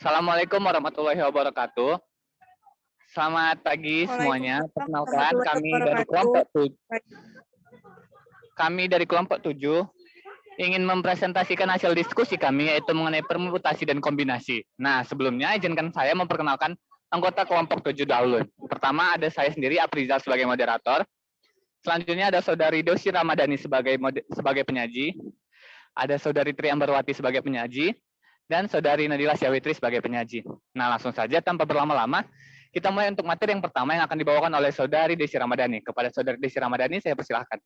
Assalamualaikum warahmatullahi wabarakatuh. Selamat pagi semuanya. Perkenalkan, kami dari kelompok 7 ingin mempresentasikan hasil diskusi kami, yaitu mengenai permutasi dan kombinasi. Nah, sebelumnya izinkan saya memperkenalkan anggota kelompok 7 dahulu. Pertama ada saya sendiri, Aprizal, sebagai moderator. Selanjutnya ada Saudari Dosi Ramadhani sebagai penyaji. Ada Saudari Tri Ambarwati sebagai penyaji. Dan Saudari Nadila Syawitri sebagai penyaji. Nah, langsung saja tanpa berlama-lama, kita mulai untuk materi yang pertama yang akan dibawakan oleh Saudari Desi Ramadhani. Kepada Saudari Desi Ramadhani, saya persilahkan.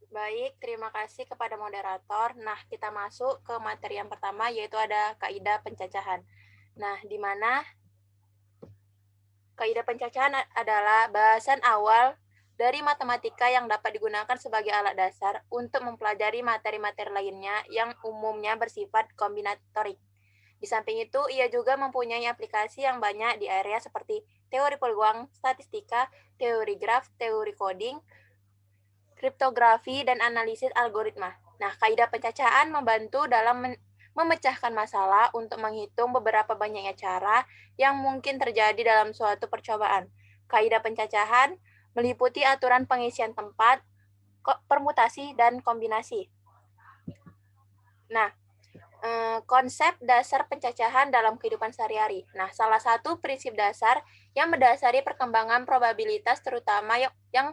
Baik, terima kasih kepada moderator. Nah, kita masuk ke materi yang pertama, yaitu ada kaidah pencacahan. Nah, di mana kaidah pencacahan adalah bahasan awal dari matematika yang dapat digunakan sebagai alat dasar untuk mempelajari materi-materi lainnya yang umumnya bersifat kombinatorik. Di samping itu, ia juga mempunyai aplikasi yang banyak di area seperti teori peluang, statistika, teori graf, teori coding, kriptografi, dan analisis algoritma. Nah, kaidah pencacahan membantu dalam memecahkan masalah untuk menghitung beberapa banyaknya cara yang mungkin terjadi dalam suatu percobaan. Kaidah pencacahan meliputi aturan pengisian tempat, permutasi, dan kombinasi. Nah, konsep dasar pencacahan dalam kehidupan sehari-hari. Nah, salah satu prinsip dasar yang mendasari perkembangan probabilitas terutama yang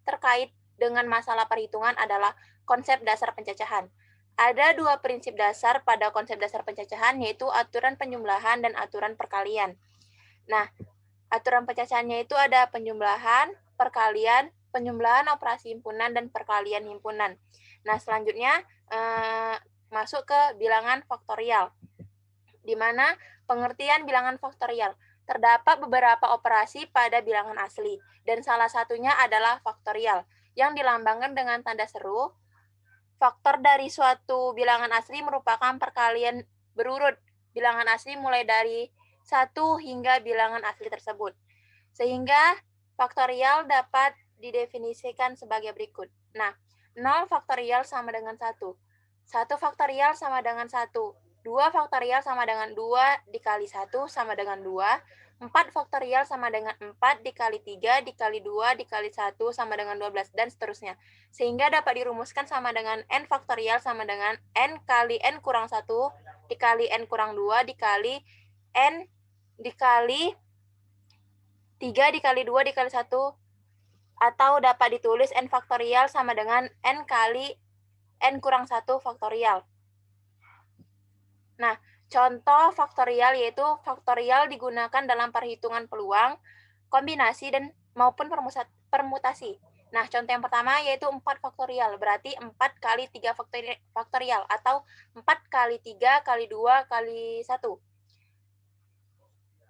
terkait dengan masalah perhitungan adalah konsep dasar pencacahan. Ada dua prinsip dasar pada konsep dasar pencacahan, yaitu aturan penjumlahan dan aturan perkalian. Nah, aturan pencacahannya itu ada penjumlahan, perkalian, penjumlahan operasi himpunan, dan perkalian himpunan. Nah, selanjutnya masuk ke bilangan faktorial, di mana pengertian bilangan faktorial. Terdapat beberapa operasi pada bilangan asli, dan salah satunya adalah faktorial, yang dilambangkan dengan tanda seru. Faktor dari suatu bilangan asli merupakan perkalian berurut bilangan asli mulai dari 1 hingga bilangan asli tersebut. Sehingga faktorial dapat didefinisikan sebagai berikut. Nah, 0 faktorial sama dengan 1. 1 faktorial sama dengan 1. 2 faktorial sama dengan 2 dikali 1 sama dengan 2. 4 faktorial sama dengan 4 dikali 3 dikali 2 dikali 1 sama dengan 12, dan seterusnya. Sehingga dapat dirumuskan sama dengan n faktorial sama dengan n kali n kurang 1 dikali n kurang 2 dikali n dikali 3 dikali 2 dikali 1, atau dapat ditulis n faktorial sama dengan n kali n kurang 1 faktorial. Nah, contoh faktorial yaitu faktorial digunakan dalam perhitungan peluang, kombinasi, dan maupun permutasi. Nah, contoh yang pertama yaitu 4 faktorial, berarti 4 kali 3 faktorial, atau 4 kali 3 kali 2 kali 1.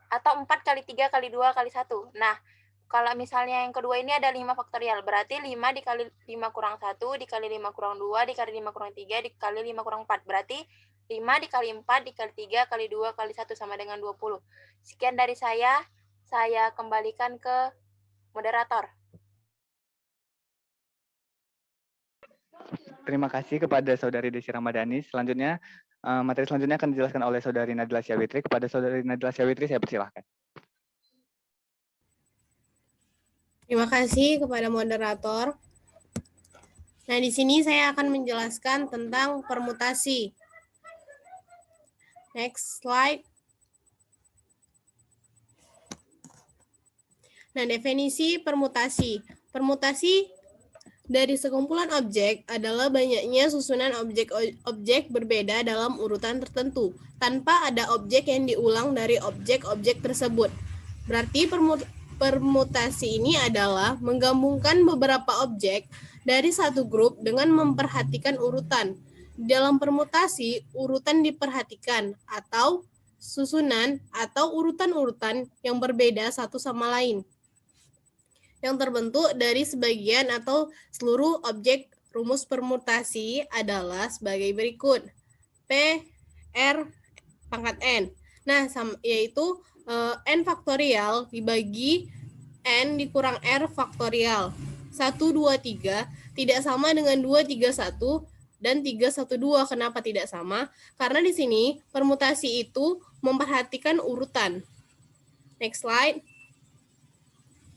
Atau 4 kali 3 kali 2 kali 1. Nah, kalau misalnya yang kedua ini ada 5 faktorial, berarti 5 dikali 5 kurang 1, dikali 5 kurang 2, dikali 5 kurang 3, dikali 5 kurang 4. Berarti 5 dikali 4, dikali 3, kali 2, kali 1 sama dengan 20. Sekian dari saya kembalikan ke moderator. Terima kasih kepada Saudari Desi Ramadhani. Selanjutnya, materi selanjutnya akan dijelaskan oleh Saudari Nadila Syawitri. Kepada Saudari Nadila Syawitri, saya persilahkan. Terima kasih kepada moderator. Nah, di sini saya akan menjelaskan tentang permutasi. Next slide. Nah, definisi permutasi. Permutasi dari sekumpulan objek adalah banyaknya susunan objek-objek berbeda dalam urutan tertentu, tanpa ada objek yang diulang dari objek-objek tersebut. Berarti permutasi ini adalah menggabungkan beberapa objek dari satu grup dengan memperhatikan urutan. Dalam permutasi, urutan diperhatikan atau susunan atau urutan-urutan yang berbeda satu sama lain, yang terbentuk dari sebagian atau seluruh objek. Rumus permutasi adalah sebagai berikut. P, R, pangkat N. Nah, yaitu N faktorial dibagi N dikurang R faktorial. 1, 2, 3 tidak sama dengan 2, 3, 1. dan 312. Kenapa tidak sama? Karena di sini permutasi itu memperhatikan urutan. Next slide.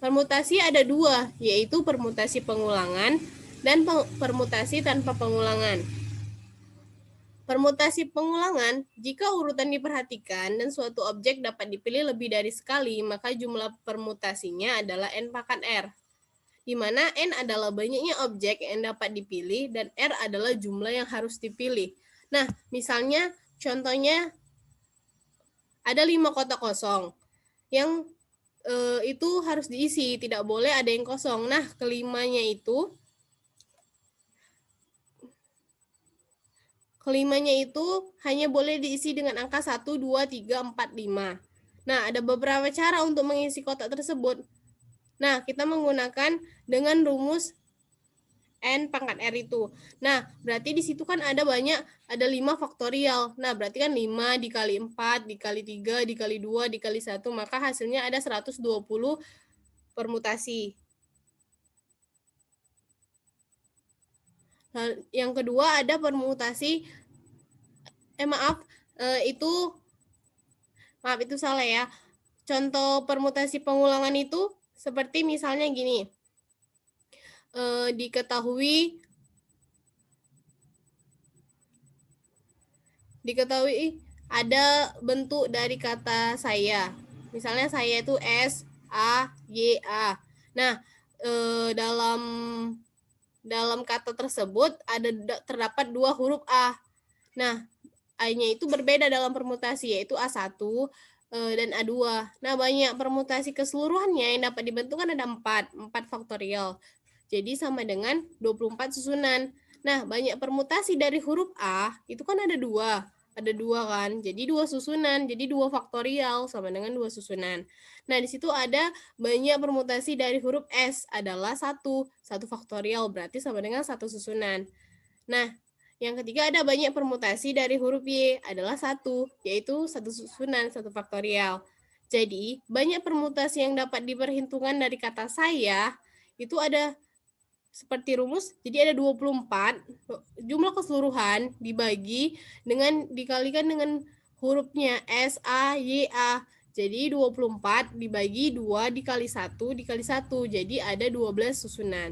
Permutasi ada dua, yaitu permutasi pengulangan dan permutasi tanpa pengulangan. Permutasi pengulangan, jika urutan diperhatikan dan suatu objek dapat dipilih lebih dari sekali, maka jumlah permutasinya adalah N pangkat R, di mana N adalah banyaknya objek yang dapat dipilih dan R adalah jumlah yang harus dipilih. Nah, misalnya contohnya ada 5 kotak kosong yang itu harus diisi, tidak boleh ada yang kosong. Nah, kelimanya itu hanya boleh diisi dengan angka 1, 2, 3, 4, 5. Nah, ada beberapa cara untuk mengisi kotak tersebut. Nah, kita menggunakan dengan rumus N pangkat R itu. Nah, berarti di situ kan ada 5 faktorial. Nah, berarti kan 5 dikali 4, dikali 3, dikali 2, dikali 1, maka hasilnya ada 120 permutasi. Nah, yang kedua ada permutasi, itu salah ya. Contoh permutasi pengulangan itu seperti misalnya gini. Diketahui ada bentuk dari kata saya. Misalnya saya itu S, A, Y, A. Nah, dalam kata tersebut terdapat 2 huruf A. Nah, A-nya itu berbeda dalam permutasi, yaitu A1 dan A2. Nah, banyak permutasi keseluruhannya yang dapat dibentuk kan ada 4 faktorial. Jadi sama dengan 24 susunan. Nah, banyak permutasi dari huruf A, itu kan ada 2. Ada 2 kan, jadi 2 susunan, jadi 2 faktorial sama dengan 2 susunan. Nah, di situ ada banyak permutasi dari huruf S adalah 1 faktorial, berarti sama dengan 1 susunan. Nah, yang ketiga ada banyak permutasi dari huruf Y adalah 1, yaitu 1 susunan, 1 faktorial. Jadi, banyak permutasi yang dapat diperhitungkan dari kata saya, itu ada seperti rumus, jadi ada 24, jumlah keseluruhan dikalikan dengan hurufnya S, A, Y, A. Jadi 24 dibagi 2 dikali 1 dikali 1, jadi ada 12 susunan.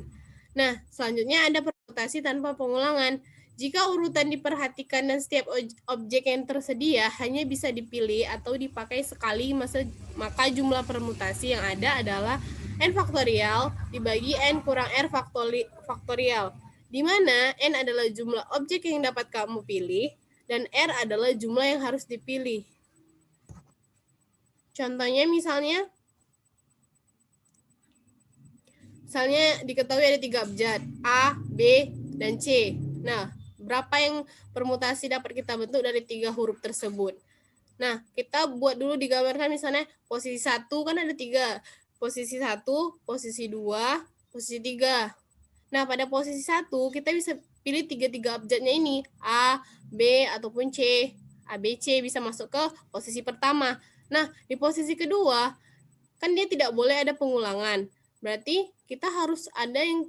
Nah, selanjutnya ada permutasi tanpa pengulangan. Jika urutan diperhatikan dan setiap objek yang tersedia hanya bisa dipilih atau dipakai sekali, maka jumlah permutasi yang ada adalah N faktorial dibagi N kurang R faktorial, di mana N adalah jumlah objek yang dapat kamu pilih dan R adalah jumlah yang harus dipilih. Contohnya misalnya diketahui ada 3 abjad, A, B, dan C. Nah, berapa yang permutasi dapat kita bentuk dari 3 huruf tersebut? Nah, kita buat dulu digambarkan misalnya posisi 1 kan ada 3. Posisi 1, posisi 2, posisi 3. Nah, pada posisi 1 kita bisa pilih 3 abjadnya ini, A, B, ataupun C. A, B, C bisa masuk ke posisi pertama. Nah, di posisi kedua, kan dia tidak boleh ada pengulangan. Berarti kita harus ada yang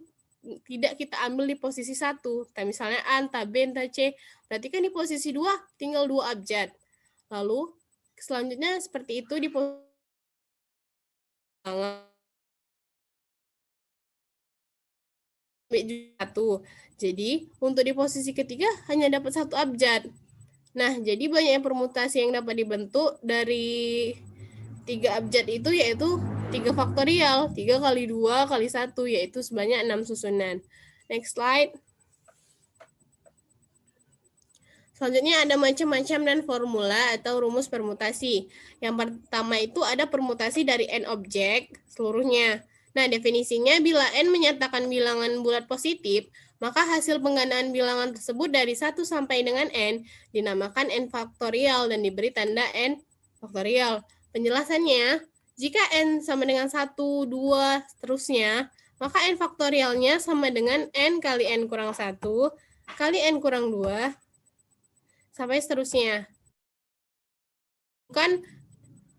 tidak kita ambil di posisi 1. Misalnya A, entah B, entah C. Berarti kan di posisi 2 tinggal 2 abjad. Lalu, selanjutnya seperti itu di posisi 1. Jadi, untuk di posisi ketiga hanya dapat 1 abjad. Nah, jadi banyak permutasi yang dapat dibentuk dari 3 abjad itu, yaitu 3 faktorial. 3 kali 2 kali 1, yaitu sebanyak 6 susunan. Next slide. Selanjutnya ada macam-macam dan formula atau rumus permutasi. Yang pertama itu ada permutasi dari N objek seluruhnya. Nah, definisinya bila N menyatakan bilangan bulat positif, maka hasil penggandaan bilangan tersebut dari 1 sampai dengan N dinamakan N faktorial dan diberi tanda N faktorial. Penjelasannya, jika N sama dengan 1, 2, seterusnya, maka N faktorialnya sama dengan N kali N kurang 1 kali N kurang 2, sampai seterusnya. Bukan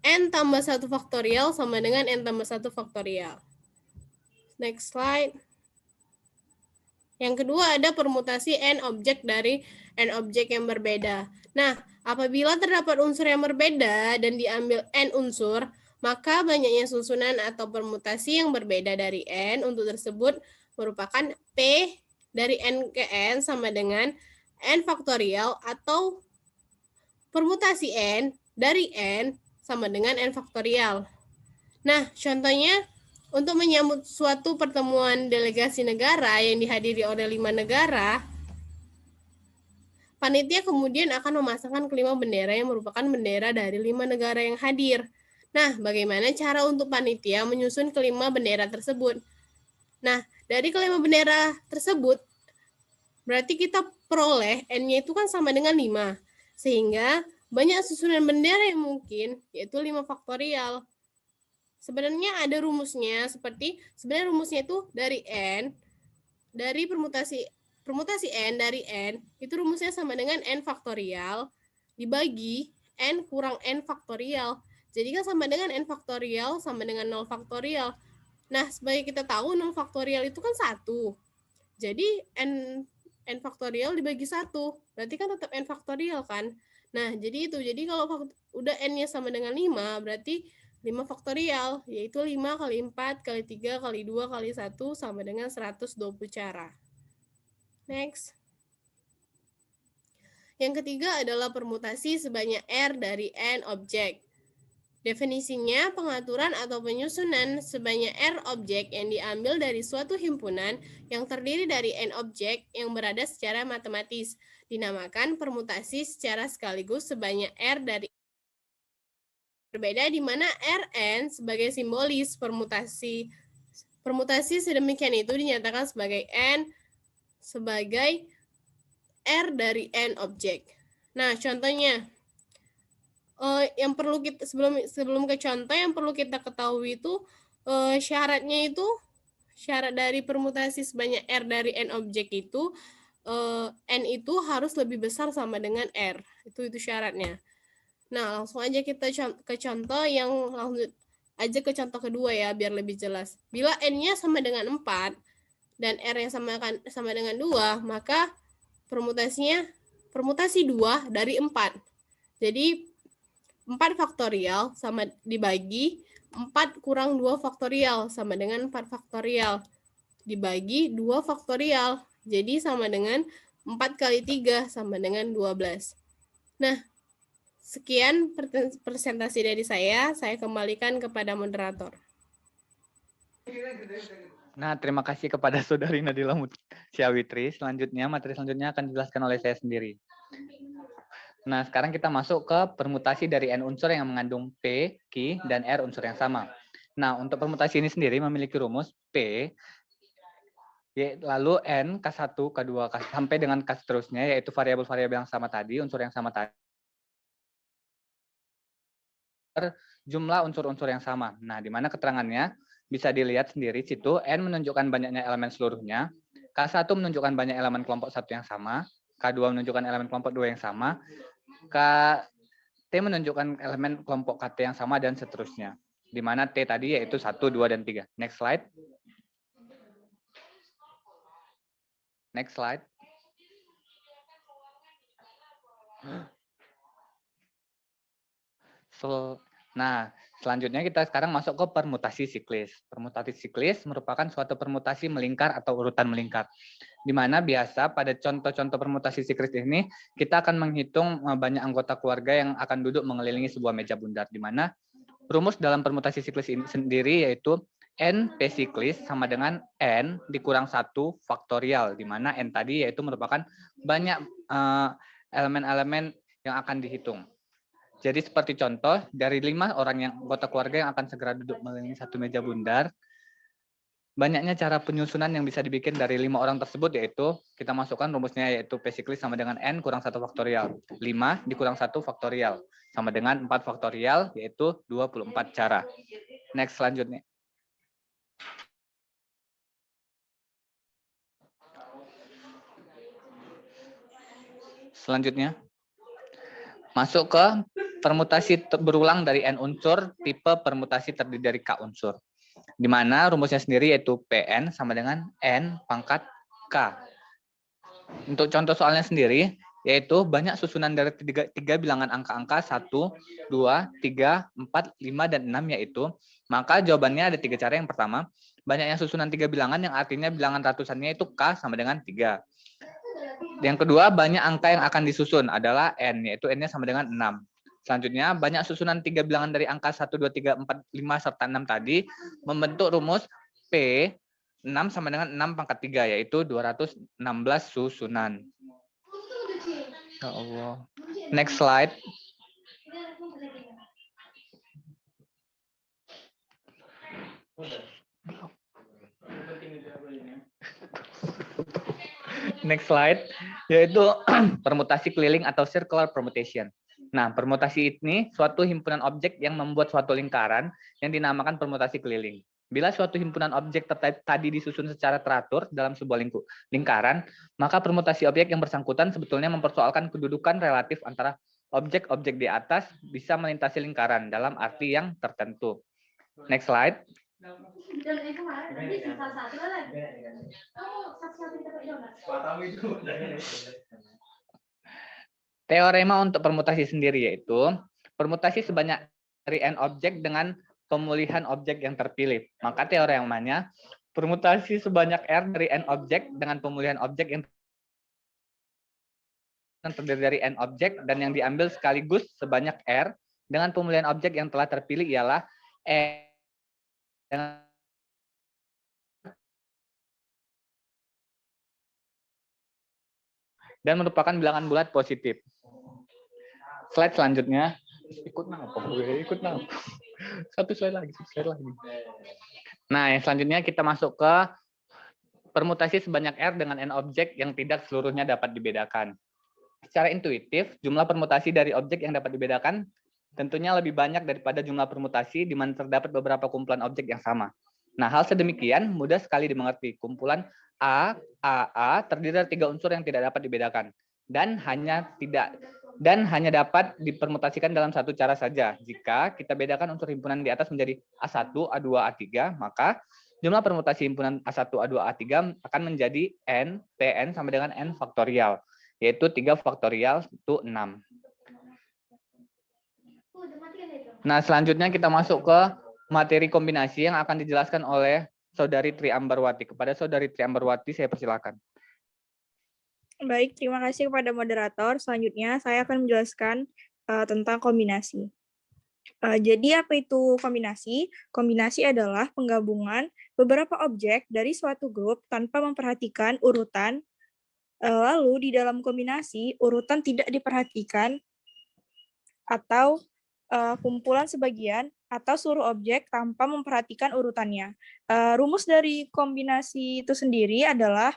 N tambah 1 faktorial sama dengan N tambah 1 faktorial. Next slide. Yang kedua ada permutasi n objek dari n objek yang berbeda. Nah, apabila terdapat unsur yang berbeda dan diambil n unsur, maka banyaknya susunan atau permutasi yang berbeda dari n untuk tersebut merupakan P dari n ke n sama dengan n faktorial atau permutasi n dari n sama dengan n faktorial. Nah, contohnya untuk menyambut suatu pertemuan delegasi negara yang dihadiri oleh 5 negara, panitia kemudian akan memasangkan kelima bendera yang merupakan bendera dari 5 negara yang hadir. Nah, bagaimana cara untuk panitia menyusun kelima bendera tersebut? Nah, dari kelima bendera tersebut, berarti kita peroleh N-nya itu kan sama dengan 5. Sehingga banyak susunan bendera yang mungkin, yaitu 5 faktorial. Sebenarnya ada rumusnya, sebenarnya rumusnya itu dari N, dari permutasi N dari N, itu rumusnya sama dengan N faktorial dibagi N kurang N faktorial. Jadi kan sama dengan N faktorial sama dengan 0 faktorial. Nah, sebagai kita tahu 0 faktorial itu kan 1. Jadi N faktorial dibagi 1, berarti kan tetap N faktorial kan. Nah, jadi itu. Jadi kalau udah N-nya sama dengan 5, berarti 5 faktorial, yaitu 5 kali 4 kali 3 kali 2 kali 1 sama dengan 120 cara. Next. Yang ketiga adalah permutasi sebanyak R dari N objek. Definisinya, pengaturan atau penyusunan sebanyak R objek yang diambil dari suatu himpunan yang terdiri dari N objek yang berada secara matematis, dinamakan permutasi secara sekaligus sebanyak R dari berbeda di mana Rn sebagai simbolis permutasi sedemikian itu dinyatakan sebagai N sebagai R dari N objek. Nah, contohnya yang perlu kita sebelum ke contoh yang perlu kita ketahui itu syaratnya itu syarat dari permutasi sebanyak R dari N objek itu N itu harus lebih besar sama dengan R. Itu syaratnya. Nah, langsung aja kita ke contoh yang lanjut aja ke contoh kedua ya, biar lebih jelas. Bila N-nya sama dengan 4 dan R-nya sama dengan 2, maka permutasi 2 dari 4. Jadi 4 faktorial sama dibagi 4 kurang 2 faktorial sama dengan 4 faktorial. Dibagi 2 faktorial. Jadi sama dengan 4 kali 3 sama dengan 12. Nah, sekian presentasi dari saya kembalikan kepada moderator. Nah, terima kasih kepada Saudari Nadila Mutia-Witri. Selanjutnya, materi selanjutnya akan dijelaskan oleh saya sendiri. Nah, sekarang kita masuk ke permutasi dari N unsur yang mengandung P, Q, dan R unsur yang sama. Nah, untuk permutasi ini sendiri memiliki rumus P, lalu N, K1, K2, sampai dengan K seterusnya, yaitu variabel-variabel yang sama tadi, unsur yang sama tadi. Jumlah unsur-unsur yang sama. Nah, di mana keterangannya bisa dilihat sendiri situ. N menunjukkan banyaknya elemen seluruhnya. K1 menunjukkan banyak elemen kelompok 1 yang sama. K2 menunjukkan elemen kelompok 2 yang sama. T menunjukkan elemen kelompok KT yang sama dan seterusnya. Di mana T tadi yaitu 1, 2, dan 3. Next slide. Next slide. Nah, selanjutnya kita sekarang masuk ke permutasi siklis. Permutasi siklis merupakan suatu permutasi melingkar atau urutan melingkar. Di mana biasa pada contoh-contoh permutasi siklis ini, kita akan menghitung banyak anggota keluarga yang akan duduk mengelilingi sebuah meja bundar. Di mana rumus dalam permutasi siklis ini sendiri yaitu N P siklis sama dengan N dikurang 1 faktorial. Di mana N tadi yaitu merupakan banyak elemen-elemen yang akan dihitung. Jadi seperti contoh, dari 5 orang yang anggota keluarga yang akan segera duduk mengelilingi satu meja bundar, banyaknya cara penyusunan yang bisa dibikin dari 5 orang tersebut, yaitu kita masukkan rumusnya yaitu P siklis sama dengan N kurang 1 faktorial. 5 dikurang 1 faktorial sama dengan 4 faktorial, yaitu 24 cara. Next selanjutnya. Selanjutnya. Masuk ke permutasi berulang dari N unsur, tipe permutasi terdiri dari K unsur. Di mana rumusnya sendiri yaitu Pn sama dengan N pangkat K. Untuk contoh soalnya sendiri, yaitu banyak susunan dari tiga bilangan angka-angka 1, 2, 3, 4, 5, dan 6 yaitu, maka jawabannya ada 3 cara. Yang pertama, banyaknya susunan 3 bilangan yang artinya bilangan ratusannya itu K sama dengan 3. Yang kedua, banyak angka yang akan disusun adalah N, yaitu N-nya sama dengan 6. Selanjutnya, banyak susunan 3 bilangan dari angka 1, 2, 3, 4, 5, serta 6 tadi membentuk rumus P 6 sama dengan 6 pangkat 3, yaitu 216 susunan. Ya Allah. Next slide. Next slide, yaitu permutasi keliling atau circular permutation. Nah, permutasi ini suatu himpunan objek yang membuat suatu lingkaran yang dinamakan permutasi keliling. Bila suatu himpunan objek tadi disusun secara teratur dalam sebuah lingkaran, maka permutasi objek yang bersangkutan sebetulnya mempersoalkan kedudukan relatif antara objek-objek di atas bisa melintasi lingkaran dalam arti yang tertentu. Next slide. Teorema untuk permutasi sendiri yaitu permutasi sebanyak dari n objek dengan pemulihan objek yang terpilih. Maka teoremanya permutasi sebanyak r dari n objek dengan pemulihan objek yang terdiri dari n objek dan yang diambil sekaligus sebanyak r dengan pemulihan objek yang telah terpilih ialah dan merupakan bilangan bulat positif. Slide selanjutnya. Ikut napa. Satu slide lagi. Nah, yang selanjutnya kita masuk ke permutasi sebanyak R dengan N objek yang tidak seluruhnya dapat dibedakan. Secara intuitif, jumlah permutasi dari objek yang dapat dibedakan tentunya lebih banyak daripada jumlah permutasi di mana terdapat beberapa kumpulan objek yang sama. Nah, hal sedemikian mudah sekali dimengerti. Kumpulan A terdiri dari 3 unsur yang tidak dapat dibedakan dan hanya dapat dipermutasikan dalam satu cara saja. Jika kita bedakan unsur himpunan di atas menjadi A1, A2, A3, maka jumlah permutasi himpunan A1, A2, A3 akan menjadi N, Pn sama dengan N faktorial, yaitu 3 faktorial itu 6. Nah, selanjutnya kita masuk ke materi kombinasi yang akan dijelaskan oleh Saudari Tri Ambarwati. Kepada Saudari Tri Ambarwati, saya persilakan. Baik, terima kasih kepada moderator. Selanjutnya, saya akan menjelaskan tentang kombinasi. Jadi, apa itu kombinasi? Kombinasi adalah penggabungan beberapa objek dari suatu grup tanpa memperhatikan urutan. Lalu, di dalam kombinasi, urutan tidak diperhatikan atau kumpulan sebagian atau seluruh objek tanpa memperhatikan urutannya. Rumus dari kombinasi itu sendiri adalah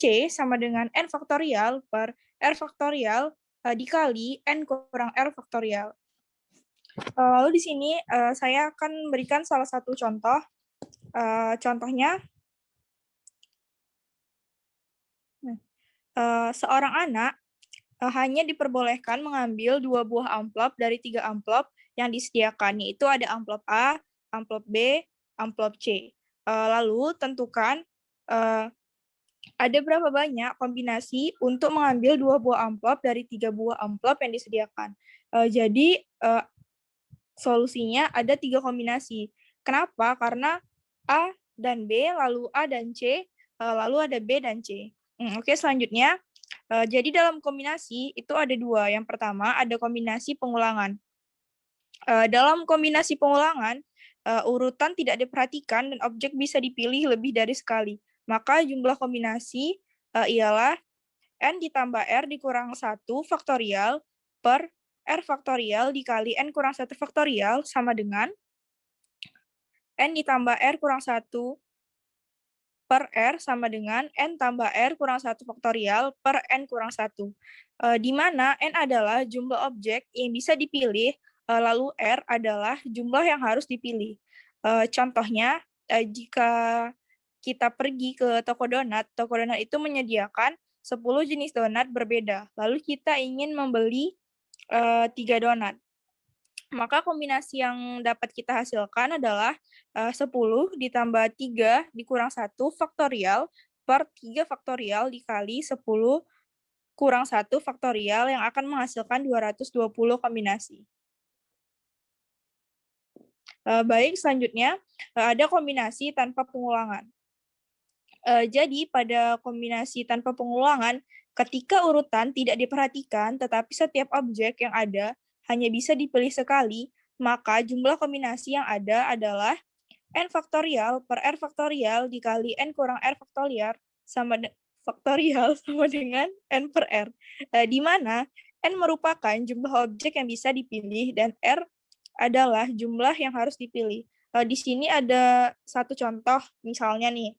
C sama dengan N faktorial per R faktorial dikali N kurang R faktorial. Lalu di sini saya akan memberikan salah satu contoh. Contohnya, seorang anak hanya diperbolehkan mengambil 2 buah amplop dari 3 amplop yang disediakan, yaitu ada amplop A, amplop B, amplop C. Lalu tentukan ada berapa banyak kombinasi untuk mengambil 2 buah amplop dari 3 buah amplop yang disediakan. Jadi solusinya ada 3 kombinasi. Kenapa? Karena A dan B, lalu A dan C, lalu ada B dan C. Oke, selanjutnya. Jadi dalam kombinasi itu ada 2. Yang pertama ada kombinasi pengulangan. Dalam kombinasi pengulangan, urutan tidak diperhatikan dan objek bisa dipilih lebih dari sekali. Maka jumlah kombinasi ialah N ditambah R dikurang 1 faktorial per R faktorial dikali N kurang 1 faktorial sama dengan N ditambah R kurang 1 per R sama dengan N tambah R kurang 1 faktorial per N kurang 1. Di mana N adalah jumlah objek yang bisa dipilih, lalu R adalah jumlah yang harus dipilih. Contohnya, jika kita pergi ke toko donat itu menyediakan 10 jenis donat berbeda. Lalu kita ingin membeli 3 donat. Maka kombinasi yang dapat kita hasilkan adalah 10 ditambah 3 dikurang 1 faktorial per 3 faktorial dikali 10 kurang 1 faktorial yang akan menghasilkan 220 kombinasi. Baik, selanjutnya ada kombinasi tanpa pengulangan. Jadi pada kombinasi tanpa pengulangan, ketika urutan tidak diperhatikan, tetapi setiap objek yang ada hanya bisa dipilih sekali, maka jumlah kombinasi yang ada adalah n faktorial per r faktorial dikali n kurang r faktorial sama dengan n per r, di mana n merupakan jumlah objek yang bisa dipilih dan r adalah jumlah yang harus dipilih. Di sini ada satu contoh, misalnya nih,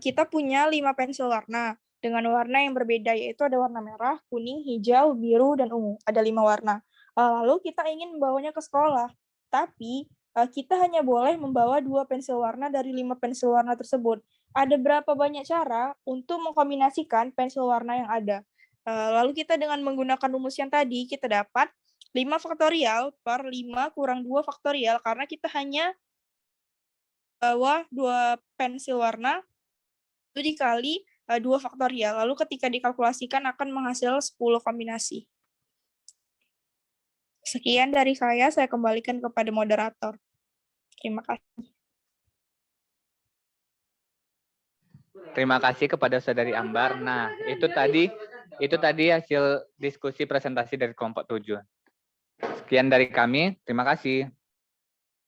kita punya 5 pensil warna dengan warna yang berbeda, yaitu ada warna merah, kuning, hijau, biru, dan ungu. Ada 5 warna. Lalu kita ingin membawanya ke sekolah, tapi kita hanya boleh membawa 2 pensil warna dari 5 pensil warna tersebut. Ada berapa banyak cara untuk mengkombinasikan pensil warna yang ada? Lalu kita dengan menggunakan rumus yang tadi, kita dapat 5 faktorial per 5 kurang 2 faktorial, karena kita hanya bawa 2 pensil warna, itu dikali 2 faktorial. Lalu ketika dikalkulasikan akan menghasilkan 10 kombinasi. Sekian dari saya kembalikan kepada moderator. Terima kasih. Terima kasih kepada Saudari Ambar. Nah, itu tadi hasil diskusi presentasi dari kelompok 7. Sekian dari kami, terima kasih.